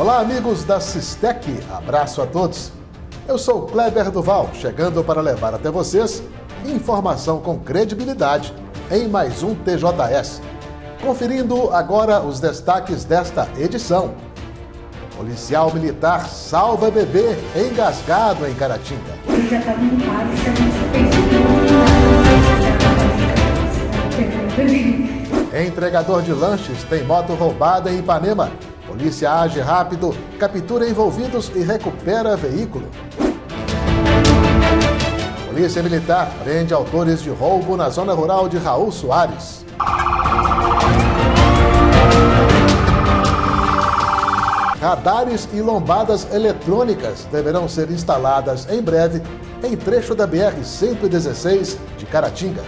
Olá, amigos da Sistec, abraço a todos. Eu sou Kleber Duval, chegando para levar até vocês informação com credibilidade em mais um TJS. Conferindo agora os destaques desta edição. Policial militar salva bebê engasgado em Caratinga. Ele já estava em casa, a gente fez. Entregador de lanches tem moto roubada em Ipanema. Polícia age rápido, captura envolvidos e recupera veículo. Polícia Militar prende autores de roubo na zona rural de Raul Soares. Radares e lombadas eletrônicas deverão ser instaladas em breve em trecho da BR-116 de Caratinga.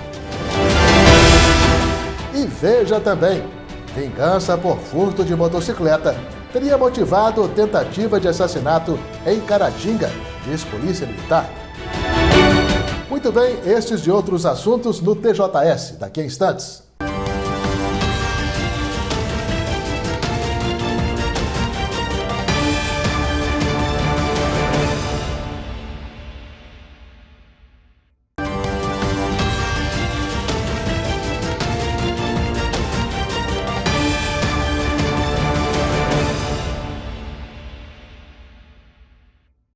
E veja também, vingança por furto de motocicleta teria motivado tentativa de assassinato em Caratinga, diz Polícia Militar. Muito bem, estes e outros assuntos no TJS, daqui a instantes.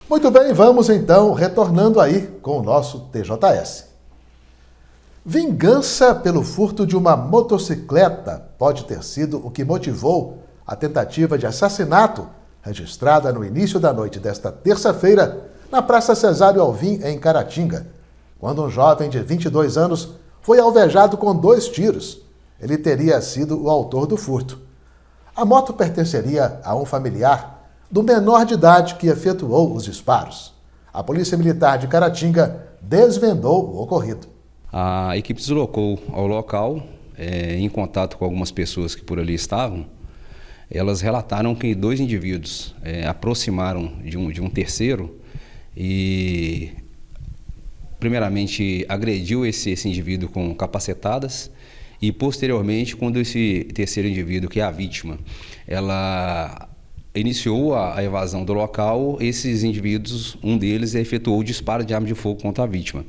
Muito bem, vamos então retornando aí com o nosso TJS. Vingança pelo furto de uma motocicleta pode ter sido o que motivou a tentativa de assassinato registrada no início da noite desta terça-feira na Praça Cesário Alvim, em Caratinga, quando um jovem de 22 anos foi alvejado com 2 tiros. Ele teria sido o autor do furto. A moto pertenceria a um familiar do menor de idade que efetuou os disparos. A Polícia Militar de Caratinga desvendou o ocorrido. A equipe deslocou ao local, em contato com algumas pessoas que por ali estavam. Elas relataram que 2 indivíduos aproximaram de um terceiro e, primeiramente, agrediu esse indivíduo com capacetadas e, posteriormente, quando esse terceiro indivíduo, que é a vítima, ela iniciou a evasão do local, esses indivíduos, um deles efetuou o disparo de arma de fogo contra a vítima.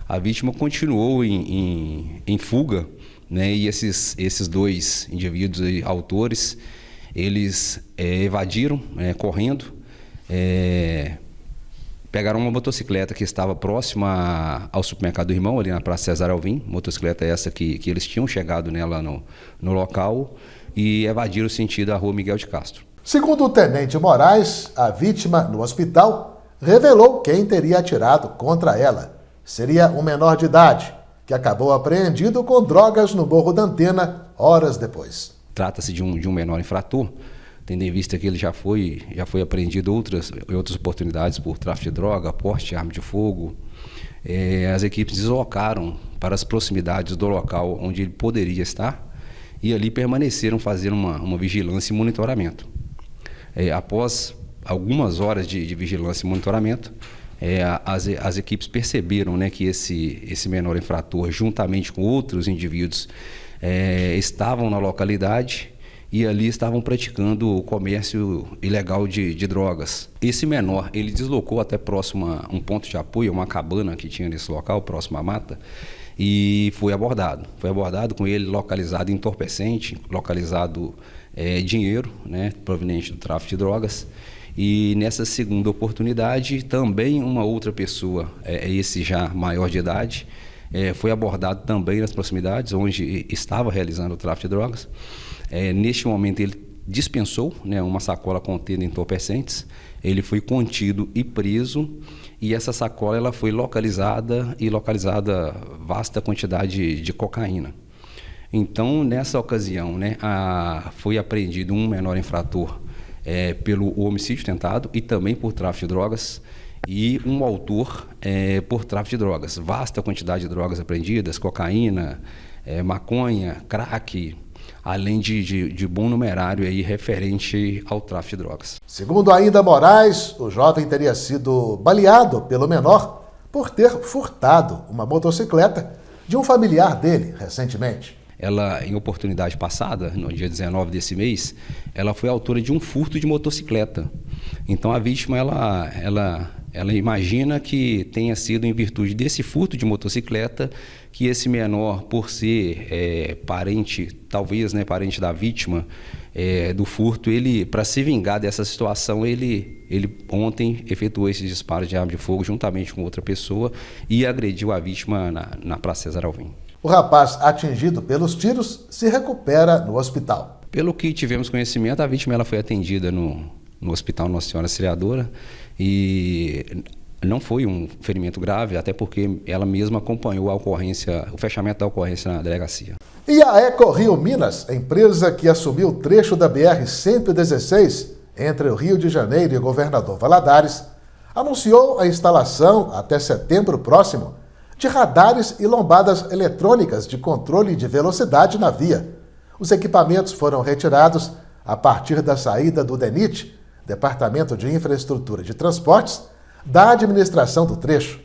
A vítima continuou em fuga, né, e esses 2 indivíduos autores, eles evadiram correndo, pegaram uma motocicleta que estava próxima ao supermercado do irmão, ali na Praça Cesário Alvim, motocicleta essa que eles tinham chegado nela no local, e evadiram sentido a Rua Miguel de Castro. Segundo o Tenente Moraes, a vítima no hospital revelou quem teria atirado contra ela. Seria um menor de idade, que acabou apreendido com drogas no Morro da Antena horas depois. Trata-se de um menor infrator, tendo em vista que ele já foi apreendido em outras oportunidades por tráfico de droga, porte de arma de fogo. As equipes deslocaram para as proximidades do local onde ele poderia estar e ali permaneceram fazendo uma vigilância e monitoramento. Após algumas horas de vigilância e monitoramento, as equipes perceberam, né, que esse menor infrator, juntamente com outros indivíduos, estavam na localidade e ali estavam praticando o comércio ilegal de drogas. Esse menor, ele deslocou até próximo a um ponto de apoio, uma cabana que tinha nesse local, próximo à mata, e foi abordado. Foi abordado com ele localizado entorpecente, localizado dinheiro, né, proveniente do tráfico de drogas. E nessa segunda oportunidade, também uma outra pessoa, esse já maior de idade, foi abordado também nas proximidades, onde estava realizando o tráfico de drogas. Neste momento, ele dispensou, né, uma sacola contendo entorpecentes. Ele foi contido e preso, e essa sacola ela foi localizada vasta quantidade de cocaína. Então, nessa ocasião, né, foi apreendido um menor infrator pelo homicídio tentado e também por tráfico de drogas, e um autor por tráfico de drogas. Vasta quantidade de drogas apreendidas, cocaína, maconha, crack, além de bom numerário aí referente ao tráfico de drogas. Segundo ainda Moraes, o jovem teria sido baleado pelo menor por ter furtado uma motocicleta de um familiar dele recentemente. ela, em oportunidade passada, no dia 19 desse mês, ela foi autora de um furto de motocicleta. Então a vítima, ela imagina que tenha sido em virtude desse furto de motocicleta que esse menor, por ser parente, talvez, né, parente da vítima do furto, ele, para se vingar dessa situação, ele ontem efetuou esse disparo de arma de fogo juntamente com outra pessoa e agrediu a vítima na Praça César Alvim. O rapaz atingido pelos tiros se recupera no hospital. Pelo que tivemos conhecimento, a vítima ela foi atendida no Hospital Nossa Senhora Auxiliadora e não foi um ferimento grave, até porque ela mesma acompanhou a ocorrência, o fechamento da ocorrência na delegacia. E a EcoRio Minas, a empresa que assumiu o trecho da BR-116 entre o Rio de Janeiro e o Governador Valadares, anunciou a instalação, até setembro próximo, de radares e lombadas eletrônicas de controle de velocidade na via. Os equipamentos foram retirados a partir da saída do DENIT, Departamento de Infraestrutura de Transportes, da administração do trecho.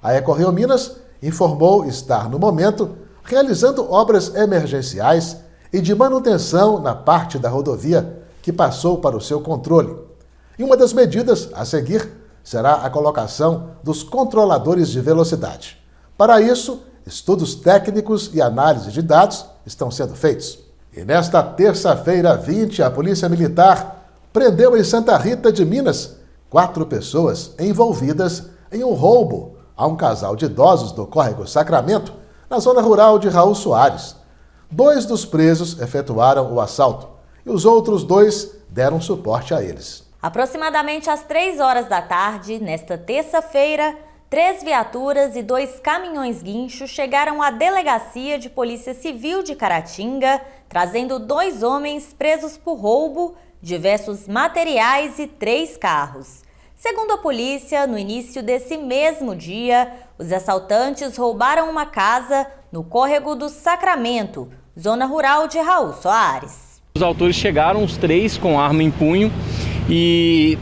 A EcoRio Minas informou estar, no momento, realizando obras emergenciais e de manutenção na parte da rodovia que passou para o seu controle. E uma das medidas a seguir será a colocação dos controladores de velocidade. Para isso, estudos técnicos e análise de dados estão sendo feitos. E nesta terça-feira 20, a Polícia Militar prendeu em Santa Rita de Minas 4 pessoas envolvidas em um roubo a um casal de idosos do Córrego Sacramento, na zona rural de Raul Soares. 2 dos presos efetuaram o assalto e os outros 2 deram suporte a eles. Aproximadamente às 3 horas da tarde, nesta terça-feira, 3 viaturas e 2 caminhões guincho chegaram à Delegacia de Polícia Civil de Caratinga, trazendo 2 homens presos por roubo, diversos materiais e 3 carros. Segundo a polícia, no início desse mesmo dia, os assaltantes roubaram uma casa no Córrego do Sacramento, zona rural de Raul Soares. Os autores chegaram, os 3, com arma em punho e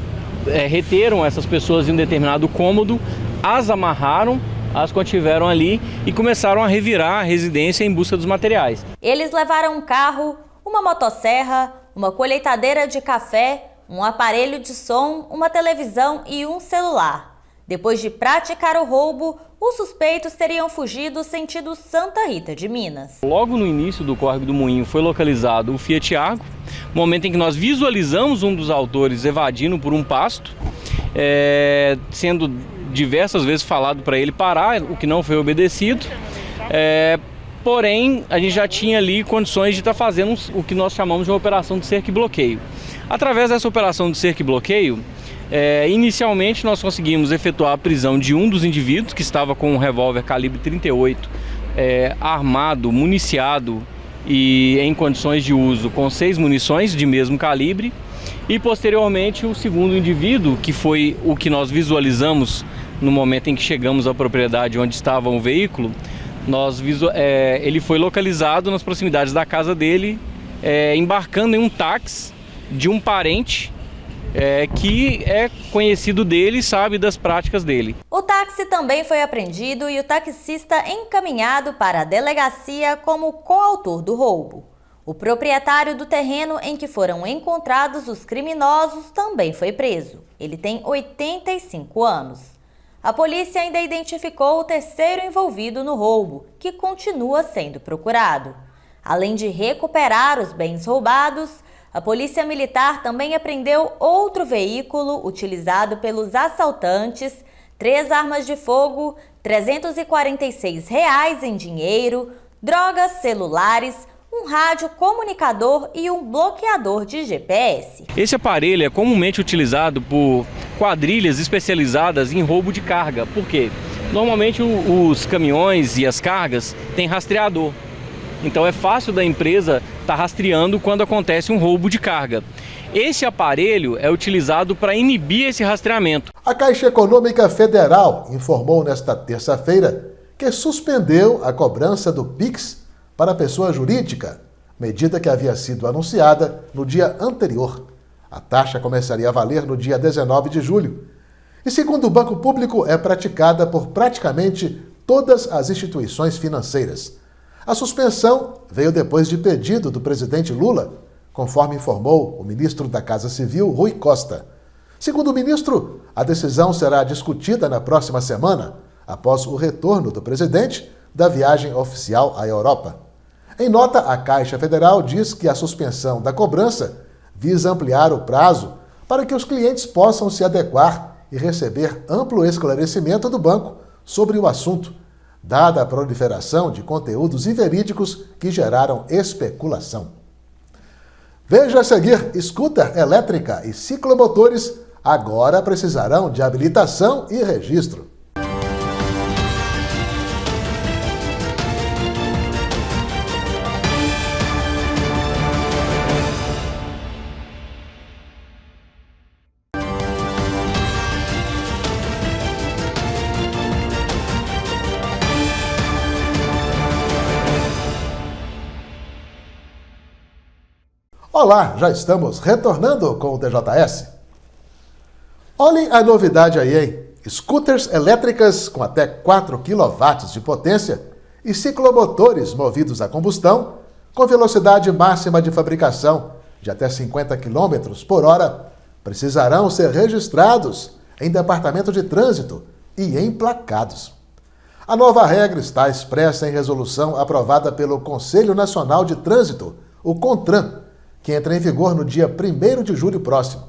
reteram essas pessoas em um determinado cômodo, as amarraram, as contiveram ali e começaram a revirar a residência em busca dos materiais. Eles levaram um carro, uma motosserra, uma colheitadeira de café, um aparelho de som, uma televisão e um celular. Depois de praticar o roubo, os suspeitos teriam fugido sentido Santa Rita de Minas. Logo no início do Córrego do Moinho foi localizado o Fiat Argo, momento em que nós visualizamos um dos autores evadindo por um pasto, sendo diversas vezes falado para ele parar, o que não foi obedecido. Porém, a gente já tinha ali condições de estar fazendo o que nós chamamos de uma operação de cerco e bloqueio. Através dessa operação de cerco e bloqueio, inicialmente nós conseguimos efetuar a prisão de um dos indivíduos que estava com um revólver calibre 38, armado, municiado e em condições de uso com 6 munições de mesmo calibre. E posteriormente o segundo indivíduo, que foi o que nós visualizamos no momento em que chegamos à propriedade onde estava o veículo, ele foi localizado nas proximidades da casa dele, embarcando em um táxi de um parente que é conhecido dele e sabe das práticas dele. O táxi também foi apreendido e o taxista encaminhado para a delegacia como coautor do roubo. O proprietário do terreno em que foram encontrados os criminosos também foi preso. Ele tem 85 anos. A polícia ainda identificou o 3º envolvido no roubo, que continua sendo procurado. Além de recuperar os bens roubados, a Polícia Militar também apreendeu outro veículo utilizado pelos assaltantes, 3 armas de fogo, R$ 346 em dinheiro, drogas, celulares, um rádio comunicador e um bloqueador de GPS. Esse aparelho é comumente utilizado por quadrilhas especializadas em roubo de carga. Por quê? Normalmente os caminhões e as cargas têm rastreador. Então é fácil da empresa estar rastreando quando acontece um roubo de carga. Esse aparelho é utilizado para inibir esse rastreamento. A Caixa Econômica Federal informou nesta terça-feira que suspendeu a cobrança do PIX para a pessoa jurídica, medida que havia sido anunciada no dia anterior. A taxa começaria a valer no dia 19 de julho. E, segundo o Banco Público, é praticada por praticamente todas as instituições financeiras. A suspensão veio depois de pedido do presidente Lula, conforme informou o ministro da Casa Civil, Rui Costa. Segundo o ministro, a decisão será discutida na próxima semana, após o retorno do presidente da viagem oficial à Europa. Em nota, a Caixa Federal diz que a suspensão da cobrança visa ampliar o prazo para que os clientes possam se adequar e receber amplo esclarecimento do banco sobre o assunto, dada a proliferação de conteúdos inverídicos que geraram especulação. Veja a seguir: scooter elétrica e ciclomotores agora precisarão de habilitação e registro. Olá, já estamos retornando com o TJS. Olhem a novidade aí, hein? Scooters elétricas com até 4 kW de potência e ciclomotores movidos a combustão com velocidade máxima de fabricação de até 50 km por hora precisarão ser registrados em departamento de trânsito e emplacados. A nova regra está expressa em resolução aprovada pelo Conselho Nacional de Trânsito, o CONTRAN, que entra em vigor no dia 1º de julho próximo.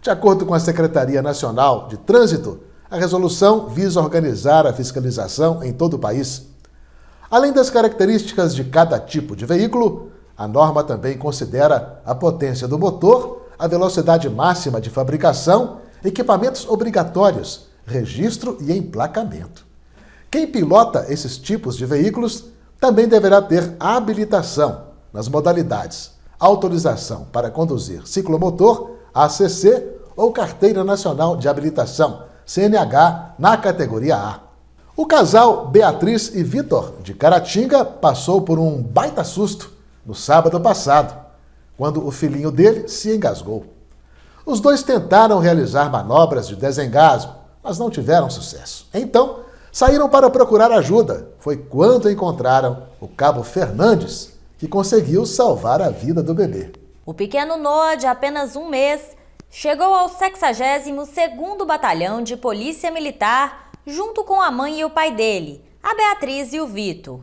De acordo com a Secretaria Nacional de Trânsito, a resolução visa organizar a fiscalização em todo o país. Além das características de cada tipo de veículo, a norma também considera a potência do motor, a velocidade máxima de fabricação, equipamentos obrigatórios, registro e emplacamento. Quem pilota esses tipos de veículos também deverá ter habilitação nas modalidades autorização para conduzir ciclomotor, ACC ou Carteira Nacional de Habilitação, CNH, na categoria A. O casal Beatriz e Vitor, de Caratinga, passou por um baita susto no sábado passado, quando o filhinho dele se engasgou. Os dois tentaram realizar manobras de desengasgo, mas não tiveram sucesso. Então, saíram para procurar ajuda. Foi quando encontraram o cabo Fernandes, que conseguiu salvar a vida do bebê. O pequeno Noah, de apenas 1 mês, chegou ao 62º Batalhão de Polícia Militar junto com a mãe e o pai dele, a Beatriz e o Vitor.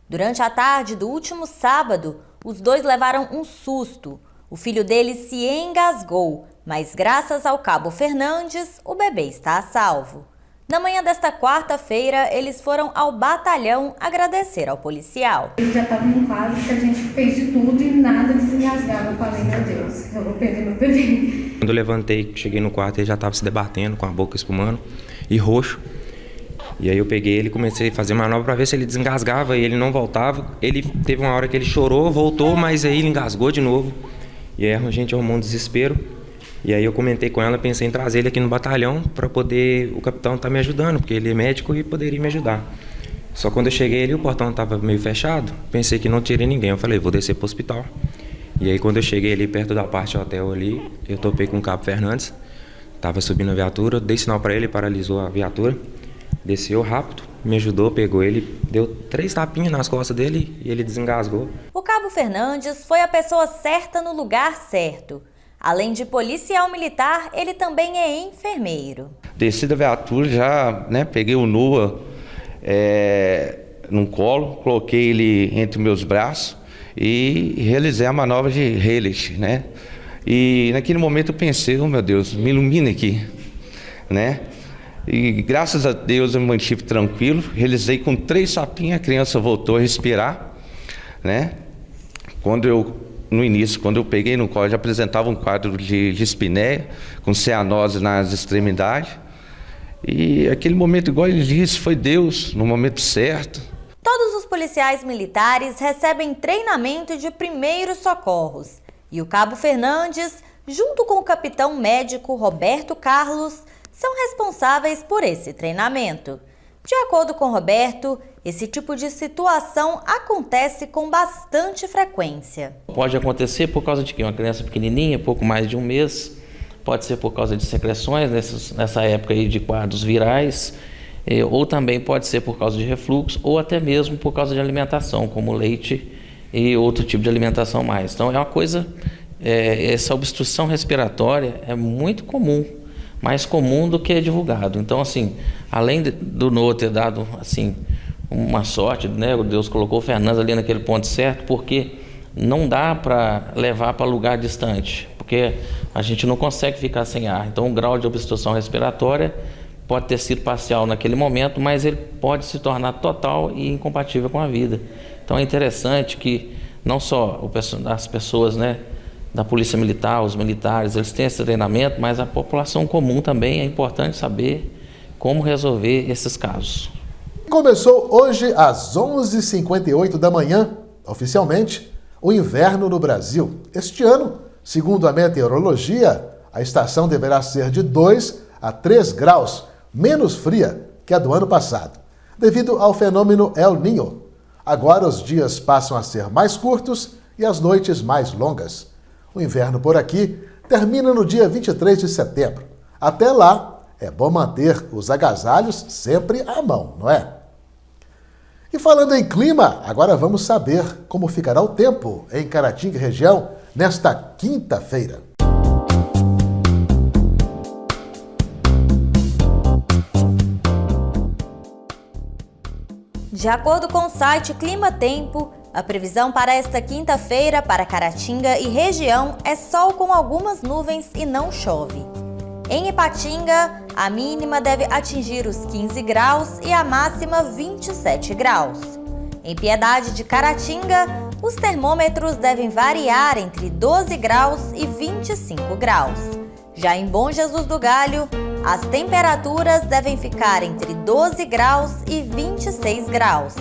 Durante a tarde do último sábado, os dois levaram um susto. O filho dele se engasgou, mas graças ao cabo Fernandes, o bebê está a salvo. Na manhã desta quarta-feira, eles foram ao batalhão agradecer ao policial. Eles já estavam em casa, que a gente fez de tudo e nada desengasgava. Eu falei, meu Deus, eu vou perder meu bebê. Quando eu levantei, cheguei no quarto, ele já estava se debatendo, com a boca espumando e roxo. E aí eu peguei ele e comecei a fazer manobra para ver se ele desengasgava e ele não voltava. Ele teve uma hora que ele chorou, voltou, mas aí ele engasgou de novo. E aí a gente arrumou um desespero. E aí eu comentei com ela, pensei em trazer ele aqui no batalhão para poder o capitão estar me ajudando, porque ele é médico e poderia me ajudar. Só quando eu cheguei ali, o portão estava meio fechado, pensei que não teria ninguém. Eu falei, vou descer para o hospital. E aí quando eu cheguei ali perto da parte do hotel ali, eu topei com o cabo Fernandes, estava subindo a viatura, dei sinal para ele, paralisou a viatura, desceu rápido, me ajudou, pegou ele, deu 3 tapinhas nas costas dele e ele desengasgou. O cabo Fernandes foi a pessoa certa no lugar certo. Além de policial militar, ele também é enfermeiro. Desci da viatura, já peguei o Noah no colo, coloquei ele entre meus braços e realizei a manobra de Helix, E naquele momento eu pensei, oh meu Deus, me ilumina aqui, E graças a Deus eu me mantive tranquilo, realizei com 3 sapinhas, a criança voltou a respirar, No início, quando eu peguei no colo, já apresentava um quadro de espinéia, com cianose nas extremidades. E aquele momento, igual ele disse, foi Deus, no momento certo. Todos os policiais militares recebem treinamento de primeiros socorros. E o cabo Fernandes, junto com o capitão médico Roberto Carlos, são responsáveis por esse treinamento. De acordo com Roberto, esse tipo de situação acontece com bastante frequência. Pode acontecer por causa de quê? Uma criança pequenininha, pouco mais de 1 mês, pode ser por causa de secreções nessa época aí de quadros virais, ou também pode ser por causa de refluxo, ou até mesmo por causa de alimentação, como leite e outro tipo de alimentação mais. Então é uma coisa, essa obstrução respiratória é muito comum, mais comum do que é divulgado. Então, assim, além do Noah ter dado, assim, uma sorte, né? Deus colocou o Fernando ali naquele ponto certo, porque não dá para levar para lugar distante, porque a gente não consegue ficar sem ar. Então, o grau de obstrução respiratória pode ter sido parcial naquele momento, mas ele pode se tornar total e incompatível com a vida. Então, é interessante que não só as pessoas, né, da Polícia Militar, os militares, eles têm esse treinamento, mas a população comum também é importante saber como resolver esses casos. Começou hoje às 11h58 da manhã, oficialmente, o inverno no Brasil. Este ano, segundo a meteorologia, a estação deverá ser de 2 a 3 graus menos fria que a do ano passado, devido ao fenômeno El Niño. Agora os dias passam a ser mais curtos e as noites mais longas. O inverno por aqui termina no dia 23 de setembro. Até lá, é bom manter os agasalhos sempre à mão, não é? E falando em clima, agora vamos saber como ficará o tempo em Caratinga e região nesta quinta-feira. De acordo com o site Clima Tempo, a previsão para esta quinta-feira para Caratinga e região é sol com algumas nuvens e não chove. Em Ipatinga, a mínima deve atingir os 15 graus e a máxima 27 graus. Em Piedade de Caratinga, os termômetros devem variar entre 12 graus e 25 graus. Já em Bom Jesus do Galho, as temperaturas devem ficar entre 12 graus e 26 graus.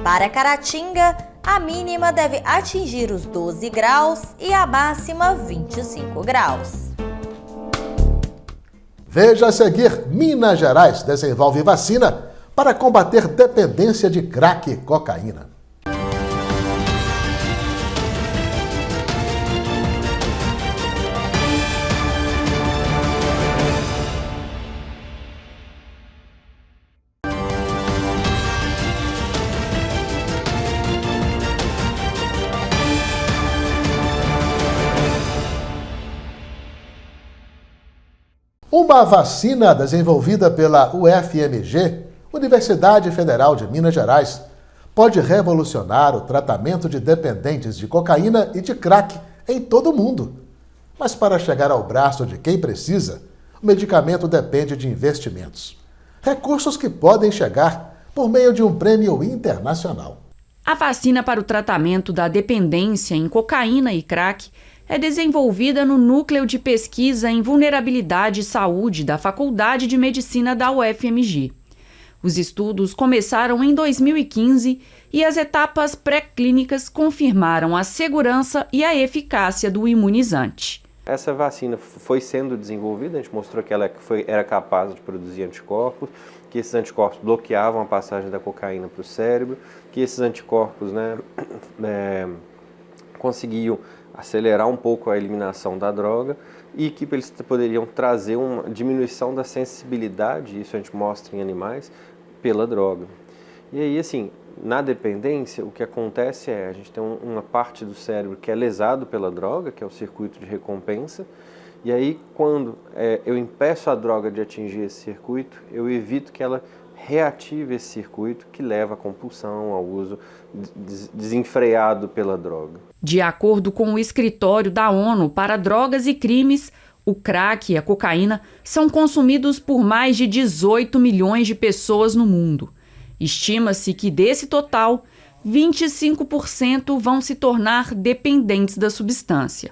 Para Caratinga, a mínima deve atingir os 12 graus e a máxima 25 graus. Veja a seguir, Minas Gerais desenvolve vacina para combater dependência de crack e cocaína. Uma vacina desenvolvida pela UFMG, Universidade Federal de Minas Gerais, pode revolucionar o tratamento de dependentes de cocaína e de crack em todo o mundo. Mas para chegar ao braço de quem precisa, o medicamento depende de investimentos. Recursos que podem chegar por meio de um prêmio internacional. A vacina para o tratamento da dependência em cocaína e crack é desenvolvida no Núcleo de Pesquisa em Vulnerabilidade e Saúde da Faculdade de Medicina da UFMG. Os estudos começaram em 2015 e as etapas pré-clínicas confirmaram a segurança e a eficácia do imunizante. Essa vacina foi sendo desenvolvida, a gente mostrou que ela era capaz de produzir anticorpos, que esses anticorpos bloqueavam a passagem da cocaína para o cérebro, que esses anticorpos conseguiam acelerar um pouco a eliminação da droga e que eles poderiam trazer uma diminuição da sensibilidade, isso a gente mostra em animais, pela droga. E aí, assim, na dependência, o que acontece é, a gente tem uma parte do cérebro que é lesado pela droga, que é o circuito de recompensa, e aí quando eu impeço a droga de atingir esse circuito, eu evito que ela reative esse circuito que leva à compulsão, ao uso desenfreado pela droga. De acordo com o Escritório da ONU para Drogas e Crimes, o crack e a cocaína são consumidos por mais de 18 milhões de pessoas no mundo. Estima-se que desse total, 25% vão se tornar dependentes da substância.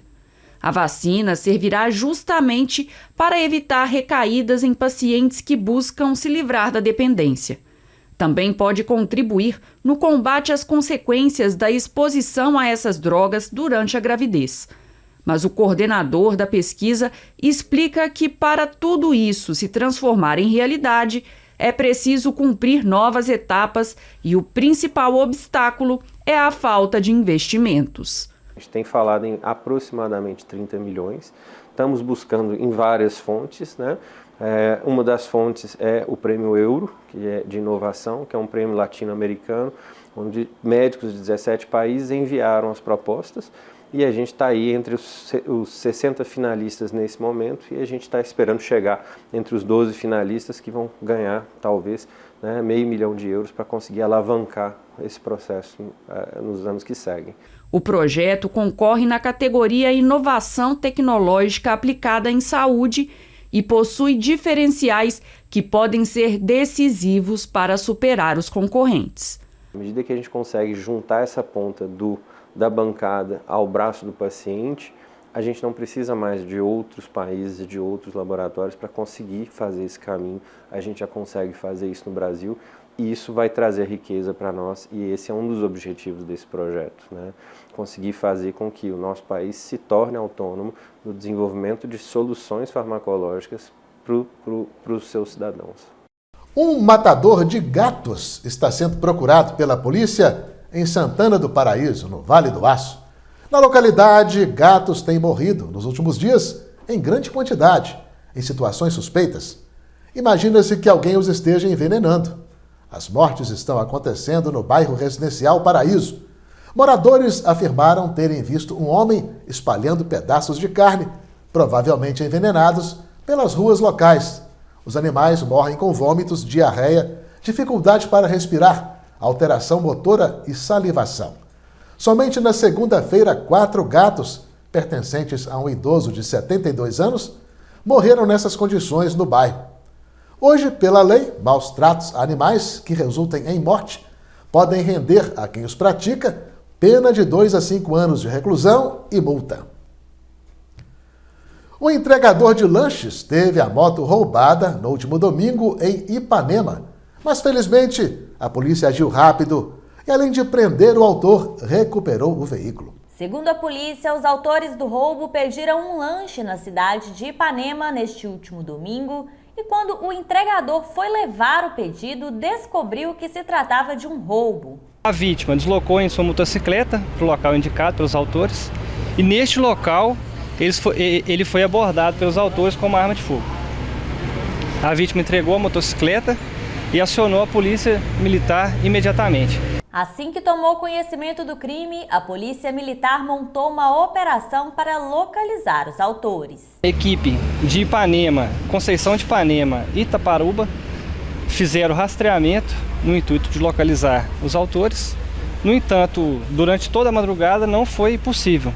A vacina servirá justamente para evitar recaídas em pacientes que buscam se livrar da dependência. Também pode contribuir no combate às consequências da exposição a essas drogas durante a gravidez. Mas o coordenador da pesquisa explica que para tudo isso se transformar em realidade, é preciso cumprir novas etapas e o principal obstáculo é a falta de investimentos. A gente tem falado em aproximadamente 30 milhões, estamos buscando em várias fontes, né? Uma das fontes é o Prêmio Euro, que é de inovação, que é um prêmio latino-americano, onde médicos de 17 países enviaram as propostas, e a gente está aí entre os 60 finalistas nesse momento, e a gente está esperando chegar entre os 12 finalistas que vão ganhar, talvez, né, €500 mil para conseguir alavancar esse processo nos anos que seguem. O projeto concorre na categoria Inovação Tecnológica Aplicada em Saúde e possui diferenciais que podem ser decisivos para superar os concorrentes. À medida que a gente consegue juntar essa ponta da bancada ao braço do paciente, a gente não precisa mais de outros países e de outros laboratórios para conseguir fazer esse caminho. A gente já consegue fazer isso no Brasil e isso vai trazer riqueza para nós, e esse é um dos objetivos desse projeto, né? Conseguir fazer com que o nosso país se torne autônomo no desenvolvimento de soluções farmacológicas para os seus cidadãos. Um matador de gatos está sendo procurado pela polícia em Santana do Paraíso, no Vale do Aço. Na localidade, gatos têm morrido nos últimos dias em grande quantidade, em situações suspeitas. Imagina-se que alguém os esteja envenenando. As mortes estão acontecendo no bairro residencial Paraíso. Moradores afirmaram terem visto um homem espalhando pedaços de carne, provavelmente envenenados, pelas ruas locais. Os animais morrem com vômitos, diarreia, dificuldade para respirar, alteração motora e salivação. Somente na segunda-feira, 4 gatos, pertencentes a um idoso de 72 anos, morreram nessas condições no bairro. Hoje, pela lei, maus tratos a animais que resultem em morte podem render a quem os pratica pena de 2 a 5 anos de reclusão e multa. O entregador de lanches teve a moto roubada no último domingo em Ipanema, mas felizmente a polícia agiu rápido e, além de prender o autor, recuperou o veículo. Segundo a polícia, os autores do roubo pediram um lanche na cidade de Ipanema neste último domingo e, quando o entregador foi levar o pedido, descobriu que se tratava de um roubo. A vítima deslocou em sua motocicleta para o local indicado pelos autores e, neste local, ele foi abordado pelos autores com uma arma de fogo. A vítima entregou a motocicleta e acionou a polícia militar imediatamente. Assim que tomou conhecimento do crime, a polícia militar montou uma operação para localizar os autores. A equipe de Ipanema, Conceição de Ipanema e Itaparuba fizeram rastreamento no intuito de localizar os autores. No entanto, durante toda a madrugada não foi possível,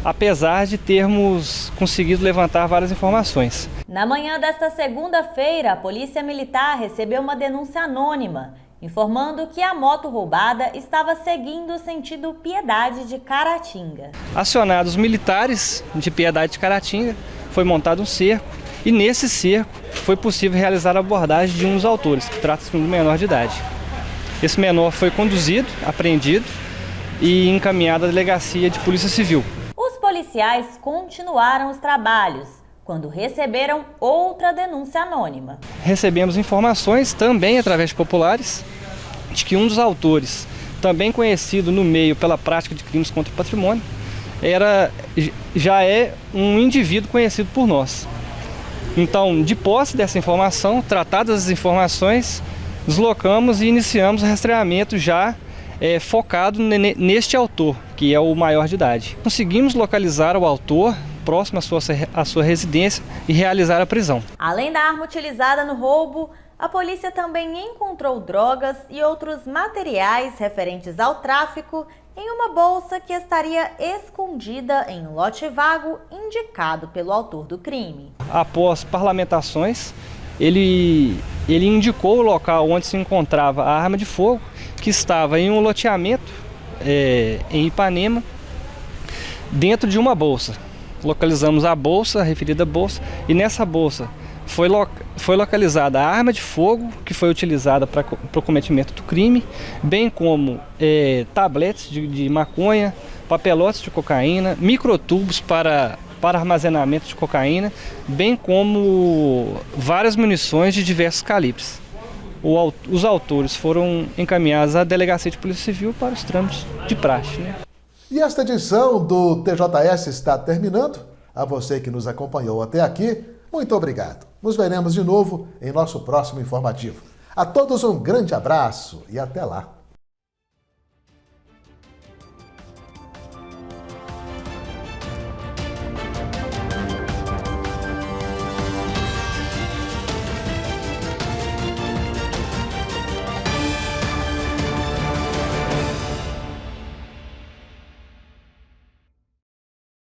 apesar de termos conseguido levantar várias informações. Na manhã desta segunda-feira, a Polícia Militar recebeu uma denúncia anônima, informando que a moto roubada estava seguindo o sentido Piedade de Caratinga. Acionados militares de Piedade de Caratinga, foi montado um cerco e nesse cerco foi possível realizar a abordagem de um dos autores, que trata-se de um menor de idade. Esse menor foi conduzido, apreendido e encaminhado à delegacia de Polícia Civil. Os policiais continuaram os trabalhos quando receberam outra denúncia anônima. Recebemos informações, também através de populares, de que um dos autores, também conhecido no meio pela prática de crimes contra o patrimônio, já é um indivíduo conhecido por nós. Então, de posse dessa informação, tratadas as informações, deslocamos e iniciamos o rastreamento já focado neste autor, que é o maior de idade. Conseguimos localizar o autor próximo à sua residência e realizar a prisão. Além da arma utilizada no roubo, a polícia também encontrou drogas e outros materiais referentes ao tráfico em uma bolsa que estaria escondida em um lote vago indicado pelo autor do crime. Após parlamentações, ele indicou o local onde se encontrava a arma de fogo, que estava em um loteamento em Ipanema, dentro de uma bolsa. Localizamos a bolsa, a referida bolsa, e nessa bolsa foi localizada a arma de fogo que foi utilizada para o cometimento do crime, bem como tabletes de maconha, papelotes de cocaína, microtubos para armazenamento de cocaína, bem como várias munições de diversos calibres. Os autores foram encaminhados à Delegacia de Polícia Civil para os trâmites de praxe, né? E esta edição do TJS está terminando. A você que nos acompanhou até aqui, muito obrigado. Nos veremos de novo em nosso próximo informativo. A todos um grande abraço e até lá.